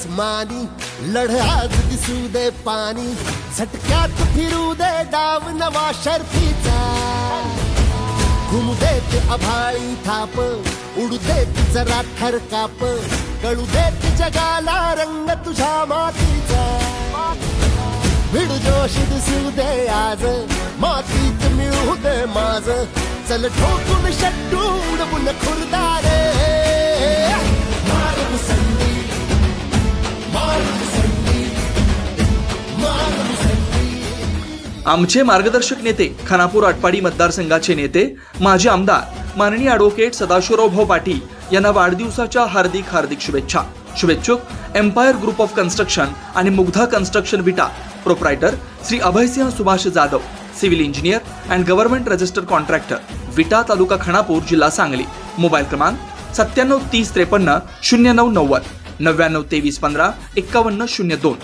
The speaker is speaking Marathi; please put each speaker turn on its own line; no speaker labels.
आसमानी, लढ आज दिसू दे पाणी, झटक्यात फिरू दे डाव नवा शर्फीचा, घुमू देत आभाळी थाप, उडू देत जरा थरकाप, कळू देत जगाला रंग तुझ्या मातीचा, भिडू जोश दिसू दे आज, मातीत मिळू दे माझ, चल ठोकून शट्टू उडवून खुर्दारे, मार मुसंडी, मार मुसंडी, मार मुसंडी।
आमचे मार्गदर्शक नेते खानापूर आटपाडी मतदारसंघाचे नेते माजी आमदार माननीय ॲडव्होकेट सदाशिवराव भाऊ पाटील यांना वाढदिवसाच्या हार्दिक हार्दिक शुभेच्छा। शुभेच्छुक एम्पायर ग्रुप ऑफ कन्स्ट्रक्शन आणि मुग्धा कन्स्ट्रक्शन विटा, proprietor Shri Abhaysinh Subhash Jadhav, civil engineer and government registered contractor, विटा, तालुका खानापूर, जिल्हा सांगली। मोबाईल क्रमांक 97 30 53 0990 99 23 15 51 02।